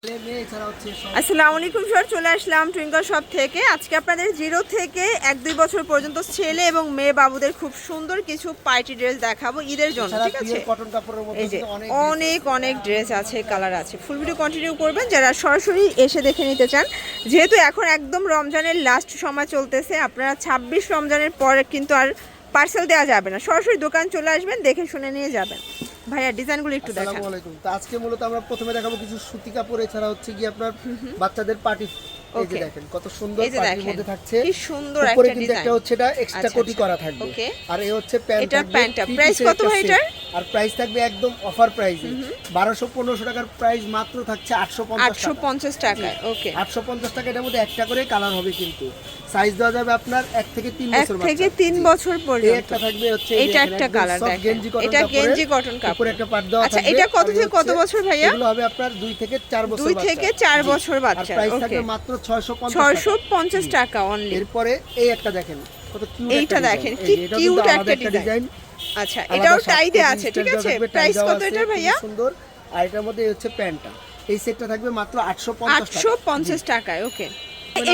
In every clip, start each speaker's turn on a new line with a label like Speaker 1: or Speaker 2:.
Speaker 1: আসসালামু আলাইকুম স্যার, চলে আসলাম টুইঙ্কল শপ থেকে। আজকে আপনাদের 0 থেকে 1-2 বছর পর্যন্ত ছেলে এবং মেয়ে বাবুদের খুব সুন্দর কিছু পার্টি ড্রেস দেখাবো ঈদের জন্য, ঠিক আছে? এই যে অনেক ড্রেস আছে, কালার আছে। ফুল ভিডিও কন্টিনিউ করবেন যারা সরাসরি এসে দেখে নিতে চান। যেহেতু এখন একদম রমজানের লাস্ট সময় চলতেছে, আপনারা 26 রমজানের পরে কিন্তু আর পার্সেল দেওয়া যাবে না, সরাসরি দোকান চলে আসবেন, দেখে শুনে নিয়ে যাবেন। ভাইয়া ডিজাইনগুলো একটু দেখান।
Speaker 2: আসসালামু আলাইকুম। তো আজকে মূলত আমরা প্রথমে দেখাবো কিছু সুতি কাপড়, এছাড়া হচ্ছে কি আপনার বাচ্চাদের পার্টি। এই যে দেখেন কত সুন্দর পার্টির মধ্যে থাকছে,
Speaker 1: কি সুন্দর
Speaker 2: উপরে
Speaker 1: একটা
Speaker 2: কিন্তু
Speaker 1: ডিজাইন।
Speaker 2: একটা হচ্ছে এটা এক্সট্রা কোটি করা থাকবে। আর এই হচ্ছে প্যান্ট,
Speaker 1: এটা প্যান্টটা প্রাইস কত ভাই এটার?
Speaker 2: আর প্রাইস থাকবে একদম অফার প্রাইসে 1200-1500 টাকার প্রাইস মাত্র থাকছে
Speaker 1: 850 টাকা। ওকে
Speaker 2: 850 টাকা। এটার মধ্যে একটা করে কালার হবে, কিন্তু সাইজ দেওয়া যাবে আপনার 1 থেকে 3 বছর,
Speaker 1: 1 থেকে 3 বছর পর্যন্ত।
Speaker 2: একটা থাকবে হচ্ছে
Speaker 1: এটা একটা কালার দেখেন, এটা গেঞ্জি কটন কাপড়,
Speaker 2: উপরে একটা পাট দেওয়া থাকবে।
Speaker 1: আচ্ছা এটা কত থেকে কত বছর ভাইয়া?
Speaker 2: এগুলো হবে আপনার 2 থেকে 4 বছর,
Speaker 1: 2 থেকে 4 বছর বাচ্চা।
Speaker 2: প্রাইস থাকবে মাত্র 650
Speaker 1: টাকা অনলি।
Speaker 2: এরপরে এই একটা দেখেন কত কিউট,
Speaker 1: এইটা দেখেন কি কিউট একটা ডিজাইন। আচ্ছা এটাও টাইডে আছে, ঠিক আছে? প্রাইস কত এটা ভাইয়া?
Speaker 2: সুন্দর। আর এটার মধ্যে হচ্ছে প্যান্টটা, এই সেটটা থাকবে মাত্র 850
Speaker 1: টাকায়। ওকে,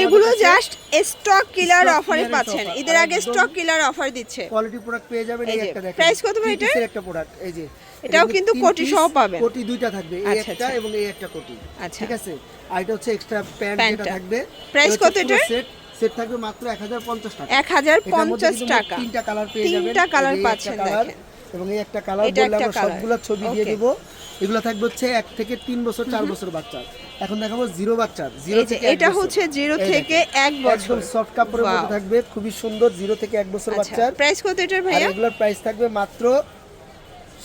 Speaker 1: এগুলো জাস্ট স্টক কিলার অফারে পাচ্ছেন, ঈদের আগে স্টক কিলার অফার দিচ্ছে।
Speaker 2: কোয়ালিটি প্রোডাক্ট পেয়ে যাবেন। এই একটা দেখেন
Speaker 1: প্রাইস কত ভাই এটা?
Speaker 2: একটা প্রোডাক্ট, এই যে
Speaker 1: এটাও কিন্তু কোটি সহ পাবেন।
Speaker 2: কোটি দুইটা থাকবে, এই একটা এবং এই একটা কোটি, ঠিক আছে? আর এটা হচ্ছে এক্সট্রা প্যান্ট যেটা থাকবে।
Speaker 1: প্রাইস কত এটা?
Speaker 2: সেট থাকবে মাত্র 1050 টাকা।
Speaker 1: 1050 টাকা।
Speaker 2: তিনটা কালার পেয়ে যাবেন,
Speaker 1: তিনটা কালার পাচ্ছেন দেখেন।
Speaker 2: এবং এই একটা কালার বললে আমরা সবগুলা ছবি দিয়ে দেব। এগুলো থাকবে হচ্ছে 1 থেকে 3 বছর 4 বছর বাচ্চা। এখন দেখাবো 0 বাচ্চা, 0 থেকে 1
Speaker 1: এটা হচ্ছে 0 থেকে 1 বছর,
Speaker 2: সফট কাপড়ের মধ্যে থাকবে, খুবই সুন্দর। 0 থেকে 1 বছর বাচ্চা।
Speaker 1: প্রাইস কত এটার ভাইয়া?
Speaker 2: এগুলোর প্রাইস থাকবে মাত্র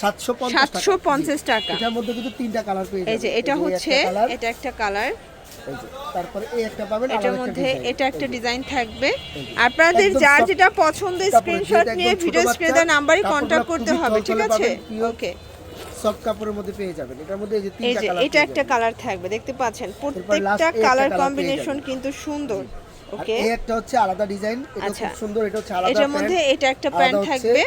Speaker 1: 750 টাকা।
Speaker 2: এটার মধ্যে কিন্তু তিনটা কালার পেয়ে যাবেন।
Speaker 1: এই যে এটা হচ্ছে, এটা একটা কালার।
Speaker 2: তারপরে এই একটা পাবেন,
Speaker 1: এটার মধ্যে এটা একটা ডিজাইন থাকবে। আপনাদের যার যেটা পছন্দ স্ক্রিনশট নিয়ে ভিডিও স্ক্রিনে দেওয়া নম্বরে কন্টাক্ট করতে হবে, ঠিক আছে? ওকে,
Speaker 2: সফট কাপড়ের মধ্যে পেয়ে যাবেন। এটার মধ্যে এই যে তিনটা কালার,
Speaker 1: এটা একটা কালার থাকবে, দেখতে পাচ্ছেন প্রত্যেকটা কালার কম্বিনেশন কিন্তু সুন্দর। ওকে,
Speaker 2: এই একটা হচ্ছে আলাদা ডিজাইন, এটা খুব সুন্দর। এটা হচ্ছে আলাদা,
Speaker 1: এটার মধ্যে এটা একটা প্যান্ট থাকবে,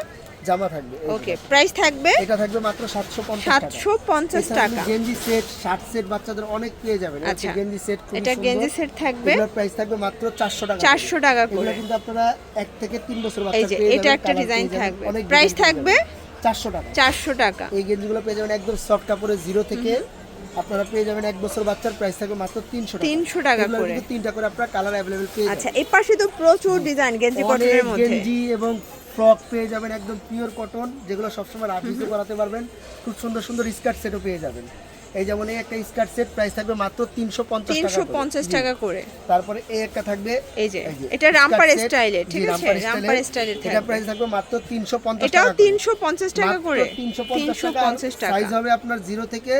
Speaker 2: জামা থাকবে।
Speaker 1: ওকে, প্রাইস থাকবে
Speaker 2: এটা থাকবে মাত্র 750 টাকা। গেঞ্জি সেট, শার্ট সেট বাচ্চাদের অনেক পেয়ে যাবেন।
Speaker 1: আচ্ছা
Speaker 2: গেঞ্জি সেট,
Speaker 1: এটা গেঞ্জি সেট থাকবে,
Speaker 2: এর প্রাইস থাকবে মাত্র 400 টাকা।
Speaker 1: 400 টাকা করে।
Speaker 2: এগুলো কিন্তু আপনারা 1 থেকে 3 বছর বাচ্চা
Speaker 1: পেয়ে যাবেন। এই যে এটা একটা ডিজাইন থাকবে, প্রাইস থাকবে
Speaker 2: 400 টাকা।
Speaker 1: 400 টাকা।
Speaker 2: এই গেঞ্জিগুলো পেয়ে যাবেন একদম সফট কাপড়ে, 0 থেকে আপনারা পেয়ে যাবেন 1 বছর বাচ্চার। প্রাইস থাকবে মাত্র 300 টাকা করে। তিনটা করে আপনারা কালার अवेलेबल পেয়ে যাবেন।
Speaker 1: আচ্ছা এই পাশে তো প্রচুর ডিজাইন গেঞ্জি কটনের মধ্যে,
Speaker 2: গেঞ্জি এবং ফ্রক পেয়ে যাবেন একদম পিওর কটন, যেগুলো সবসময় রাফিজে পরাতে পারবেন। খুব সুন্দর সুন্দর স্কার্ট সেটও পেয়ে যাবেন। এই যেমন এই একটা স্কার্ট সেট, প্রাইস থাকবে মাত্র 350
Speaker 1: টাকা করে।
Speaker 2: তারপরে এই একটা থাকবে,
Speaker 1: এই যে এটা রামপার স্টাইলে, ঠিক আছে? রামপার স্টাইলে থাকবে,
Speaker 2: এটা প্রাইস থাকবে মাত্র 350 টাকা।
Speaker 1: এটাও 350 টাকা করে।
Speaker 2: 350 টাকা। সাইজ হবে আপনার 0 থেকে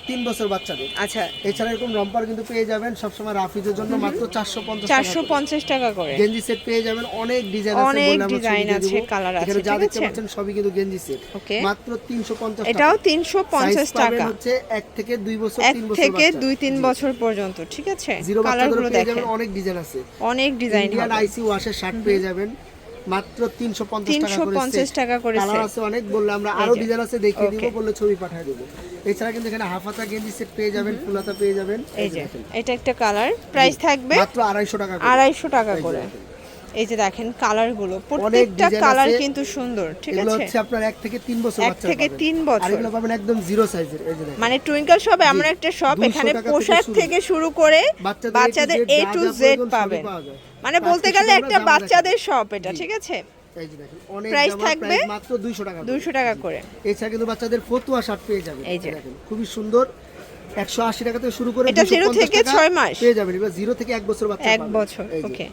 Speaker 2: 3 বছর বাচ্চাদের।
Speaker 1: আচ্ছা
Speaker 2: এছাড়া এরকম রম্পার কিন্তু পেয়ে যাবেন সবসময় রাফিজের জন্য মাত্র
Speaker 1: 450 টাকা করে।
Speaker 2: গেঞ্জি সেট পেয়ে যাবেন, অনেক ডিজাইন আছে,
Speaker 1: অনেক ডিজাইন আছে, কালার আছে,
Speaker 2: এখানে যা দেখতে পাচ্ছেন সবই কিন্তু গেঞ্জি সেট, মাত্র 350 টাকা।
Speaker 1: এটাও 350 টাকা।
Speaker 2: হচ্ছে 1 থেকে 2 বছর, 3 বছর,
Speaker 1: 1 থেকে 2-3 বছর পর্যন্ত, ঠিক আছে?
Speaker 2: কালারগুলো দেখেন, অনেক ডিজাইন আছে,
Speaker 1: অনেক ডিজাইন হবে।
Speaker 2: ইন্ডিয়ান আইসি ওয়াশের শার্ট পেয়ে যাবেন মাত্র 350 টাকা করে।
Speaker 1: কালার
Speaker 2: আছে অনেক, বললে আমরা আরো ডিজাইন আছে দেখিয়ে দিব, বললে ছবি পাঠিয়ে দেব। এছাড়া কিন্তু এখানে হাফ হাতা গেঞ্জি সেট পেয়ে যাবেন, ফুল হাতা পেয়ে যাবেন।
Speaker 1: এই যে এটা একটা কালার, প্রাইস থাকবে
Speaker 2: মাত্র 250 টাকা করে।
Speaker 1: 250 টাকা করে। এই যে দেখেন কালারগুলো, প্রত্যেকটা কালার কিন্তু সুন্দর, ঠিক আছে?
Speaker 2: এগুলো হচ্ছে আপনার 1 থেকে 3 বছর বাচ্চা,
Speaker 1: 1 থেকে 3 বছর।
Speaker 2: আর এগুলো পাবেন একদম 0 সাইজের। এই যে দেখেন,
Speaker 1: মানে টুইঙ্কল শপ এমন একটা শপ, এখানে পোশাক থেকে শুরু করে বাচ্চাদের A to Z পাবেন। মানে বলতে গেলে একটা বাচ্চাদের শপ এটা, ঠিক আছে?
Speaker 2: এই যে দেখেন, অনেক
Speaker 1: প্রাইস থাকবে
Speaker 2: মাত্র 200 টাকা,
Speaker 1: 200 টাকা করে।
Speaker 2: এছাড়া কিন্তু বাচ্চাদের ফতুয়া শার্ট পেয়ে যাবেন। এই যে দেখেন খুবই সুন্দর, 180 টাকা থেকে শুরু করে
Speaker 1: এটা 0 থেকে 6 মাস
Speaker 2: পেয়ে যাবেন। এবার 0 থেকে 1 বছর বাচ্চা,
Speaker 1: 1 বছর। ওকে,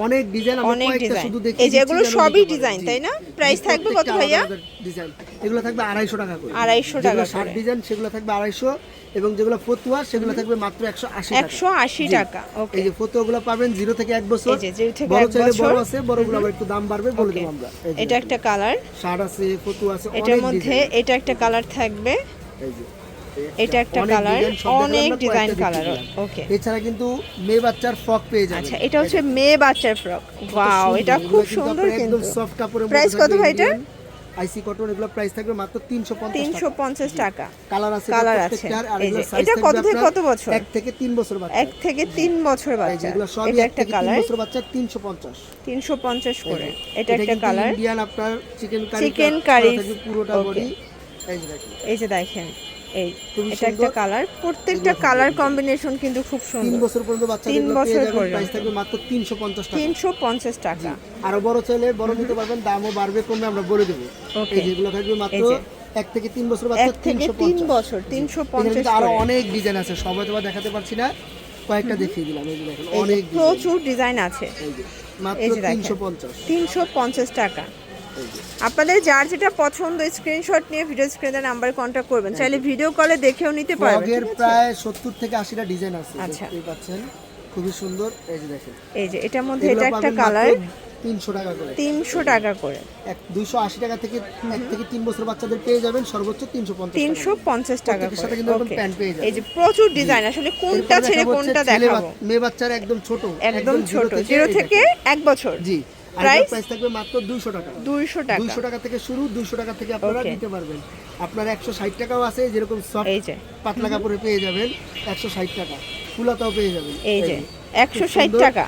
Speaker 2: অনেক ডিজাইন, আমরা কয়েকটা শুধু দেখি।
Speaker 1: এই যে এগুলো সবই ডিজাইন, তাই না? প্রাইস থাকবে কত ভাইয়া?
Speaker 2: ডিজাইন এগুলো থাকবে 250 টাকা করে।
Speaker 1: 250 টাকা করে।
Speaker 2: শার্ট ডিজাইন সেগুলো থাকবে 250, এবং যেগুলো ফতুয়া সেগুলো থাকবে মাত্র 180
Speaker 1: টাকা। ওকে,
Speaker 2: এই যে ফতুয়াগুলো পাবেন 0 থেকে 1 বছর।
Speaker 1: এই যে 0 থেকে 1
Speaker 2: বড়
Speaker 1: বছর
Speaker 2: আছে, বড়গুলো আবার একটু দাম বাড়বে, বলে দেব আমরা।
Speaker 1: এটা একটা কালার,
Speaker 2: শার্ট আছে, ফতুয়া আছে,
Speaker 1: এটার মধ্যে এটা একটা কালার থাকবে। এই যে এটা একটা কালার, অনেক ডিজাইন কালার। ওকে,
Speaker 2: এছাড়া কিন্তু মেয়ে বাচ্চার ফ্রক পেয়ে যাবেন।
Speaker 1: আচ্ছা এটা হচ্ছে মেয়ে বাচ্চার ফ্রক। ওয়াও, এটা খুব সুন্দর, কিন্তু
Speaker 2: একদম সফট কাপড়ের মধ্যে।
Speaker 1: প্রাইস কত ভাই এটা?
Speaker 2: আইসি কটন, এগুলো প্রাইস থাকবে মাত্র
Speaker 1: 350 টাকা।
Speaker 2: কালার আছে
Speaker 1: কালার আছে।
Speaker 2: প্রত্যেকটার, আর
Speaker 1: এই যে
Speaker 2: এগুলো সাইজ
Speaker 1: এটা কত থেকে কত বছর?
Speaker 2: 1 থেকে 3 বছর বাচ্চা।
Speaker 1: 1 থেকে 3 বছর বাচ্চা।
Speaker 2: এগুলো সবই
Speaker 1: এটা
Speaker 2: 1
Speaker 1: একটা
Speaker 2: থেকে 3
Speaker 1: কালার,
Speaker 2: বছর বাচ্চা 350
Speaker 1: 350 করে। এটা একটা কালার,
Speaker 2: ইন্ডিয়ান আপনার
Speaker 1: চিকেন কারি
Speaker 2: পুরোটা বডি। এই যে দেখেন,
Speaker 1: এই যে দেখেন, এই
Speaker 2: খুবই
Speaker 1: এটা একটা কালার। প্রত্যেকটা কালার কম্বিনেশন কিন্তু খুব
Speaker 2: 3
Speaker 1: সুন্দর।
Speaker 2: বছর পর্যন্ত বাচ্চাদের
Speaker 1: 3
Speaker 2: এগুলো
Speaker 1: বছর
Speaker 2: পেয়ে যাবেন,
Speaker 1: পর্যন্ত
Speaker 2: প্রাইস থাকবে মাত্র 350 টাকা।
Speaker 1: 350 টাকা।
Speaker 2: আরো বড় চাইলে বড় নিতে পারবেন, দামও বাড়বে কমবে আমরা বলে দেব।
Speaker 1: ওকে,
Speaker 2: এই যেগুলো থাকবে মাত্র
Speaker 1: এই যে
Speaker 2: 1 থেকে 3 বছর বাচ্চা
Speaker 1: 1 থেকে 3 বছর 350
Speaker 2: আরো
Speaker 1: করে।
Speaker 2: অনেক ডিজাইন আছে, সবাই তো দেখাতে পারছি না, কয়েকটা দেখিয়ে দিলাম। এই যে দেখেন
Speaker 1: এই যে
Speaker 2: অনেক
Speaker 1: প্রচুর ডিজাইন আছে।
Speaker 2: এই যে মাত্র
Speaker 1: এই যে দেখেন,
Speaker 2: 350।
Speaker 1: 350 টাকা।
Speaker 2: এই যে
Speaker 1: আপনাদের যার যেটা পছন্দ স্ক্রিনশট নিয়ে ভিডিও স্ক্রিনের নাম্বারে কন্ট্যাক্ট করবেন, চাইলে ভিডিও কলে দেখেও নিতে পারবেন।
Speaker 2: ফ্রগের
Speaker 1: ঠিক আছে?
Speaker 2: প্রায় 70 থেকে 80টা ডিজাইন আছে,
Speaker 1: আচ্ছা।
Speaker 2: দেখতেই পাচ্ছেন, খুবই সুন্দর। এই যে দেখেন,
Speaker 1: এই যে এটার মধ্যে
Speaker 2: এগুলো
Speaker 1: এটা একটা
Speaker 2: পাবেন মাত্র
Speaker 1: কালার,
Speaker 2: 300 টাকা করে।
Speaker 1: 300 টাকা করে।
Speaker 2: 280 টাকা থেকে 1 থেকে 3 বছর বাচ্চাদের পেয়ে যাবেন সর্বোচ্চ 350 টাকা।
Speaker 1: 350 টাকা
Speaker 2: প্রত্যেকের সাথে
Speaker 1: করে।
Speaker 2: কিন্তু এরকম
Speaker 1: ওকে,
Speaker 2: প্যান্ট পেয়ে যাবেন।
Speaker 1: এই যে প্রচুর ডিজাইন, আসলে কোনটা
Speaker 2: এরপরে
Speaker 1: ছেড়ে
Speaker 2: দেখাবো
Speaker 1: কোনটা
Speaker 2: হচ্ছে
Speaker 1: দেখাবো।
Speaker 2: মেয়ে বাচ্চার একদম ছোট,
Speaker 1: একদম ছোট, 0
Speaker 2: 0
Speaker 1: থেকে 1 বছর।
Speaker 2: জি, আর
Speaker 1: প্রাইস
Speaker 2: প্রাইস থাকবে মাত্র 200 টাকা।
Speaker 1: 200 টাকা।
Speaker 2: 200 টাকা থেকে শুরু, 200 টাকা থেকে আপনারা
Speaker 1: Okay.
Speaker 2: নিতে পারবেন। আপনার 160 টাকাও আছে, যেরকম সফট
Speaker 1: এই যে
Speaker 2: পাতলা কাপড়ে পেয়ে যাবেন 160 টাকা, ফুলাতাও পেয়ে যাবেন।
Speaker 1: এই যে
Speaker 2: খুব
Speaker 1: 160
Speaker 2: সুন্দর,
Speaker 1: টাকা।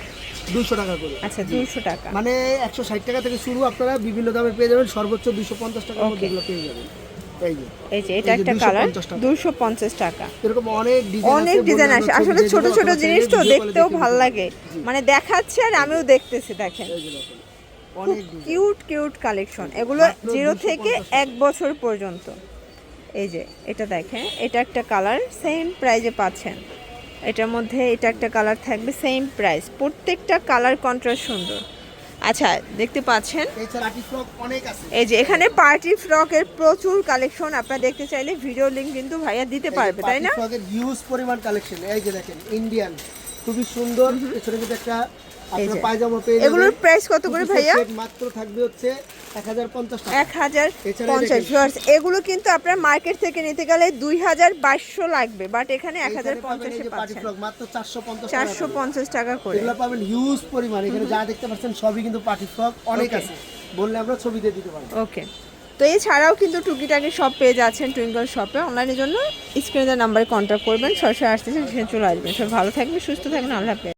Speaker 2: 200 টাকা করে।
Speaker 1: আচ্ছা, 200 টাকা।
Speaker 2: মানে 160 টাকা থেকে শুরু, আপনারা বিভিন্ন দামে পেয়ে যাবেন, সর্বোচ্চ 250 টাকার মধ্যে
Speaker 1: Okay.
Speaker 2: এগুলো পেয়ে যাবেন। এই যে
Speaker 1: এই যে এটা
Speaker 2: এই যে
Speaker 1: একটা কালার,
Speaker 2: 250 টাকা।
Speaker 1: 250 টাকা।
Speaker 2: এরকম অনেক ডিজাইন
Speaker 1: অনেক ডিজাইন আছে, আসলে ছোট ছোট জিনিস তো দেখতেও ভালো লাগে, মানে দেখাচ্ছে আর আমিও দেখতেছি। দেখেন
Speaker 2: অনেক
Speaker 1: কিউট কিউট কালেকশন, এগুলো
Speaker 2: মাত্র
Speaker 1: 0 থেকে
Speaker 2: 250
Speaker 1: 1 বছর পর্যন্ত। এই যে এটা দেখেন, এটা একটা কালার, সেম প্রাইজে পাচ্ছেন। এটার মধ্যে এটা একটা কালার থাকবে, সেম প্রাইস। প্রত্যেকটা কালার কন্ট্রাস্ট সুন্দর। আচ্ছা, দেখতে পাচ্ছেন
Speaker 2: এছাড়া পার্টি ফ্রক অনেক আছে।
Speaker 1: এই যে এখানে পার্টি ফ্রকের প্রচুর কালেকশন। আপনারা দেখতে চাইলে ভিডিও লিংক কিন্তু ভাইয়া দিতে পারবে, তাই না?
Speaker 2: পার্টি ফ্রকের হিউজ পরিমাণ কালেকশন। এই যে দেখেন ইন্ডিয়ান, খুবই সুন্দর। এছাড়া কিন্তু একটা আপনারা
Speaker 1: যে
Speaker 2: পায়জামা পেয়ে যাবেন।
Speaker 1: এগুলোর প্রাইস কত করে ভাইয়া?
Speaker 2: মাত্র থাকবে হচ্ছে 1050 টাকা।
Speaker 1: 1050 ভিউয়ার্স। এগুলো কিন্তু আপনার মার্কেট থেকে নিতে গেলে 2200 লাগবে, বাট এখানে 1050 এ
Speaker 2: পার্টি
Speaker 1: পাচ্ছেন।
Speaker 2: ফ্রক মাত্র 450 টাকা।
Speaker 1: 450 টাকা করে।
Speaker 2: এগুলো পাবেন হিউজ পরিমাণ। এখানে যা দেখতে পাচ্ছেন সবই কিন্তু পার্টি ফ্রক অনেক
Speaker 1: Okay.
Speaker 2: আছে, বললে আমরা ছবি দিয়ে দিতে পারবো।
Speaker 1: ওকে, তো এছাড়াও কিন্তু টুকিটাকি সব পেয়ে যাচ্ছেন টুইঙ্কল শপে। অনলাইনের জন্য স্ক্রিনের নাম্বারে কন্ট্যাক্ট করবেন, সরাসরি আসতেছে, সেখানে চলে আসবেন। সব ভালো থাকবেন, সুস্থ থাকবেন, আল্লাহ হাফেজ।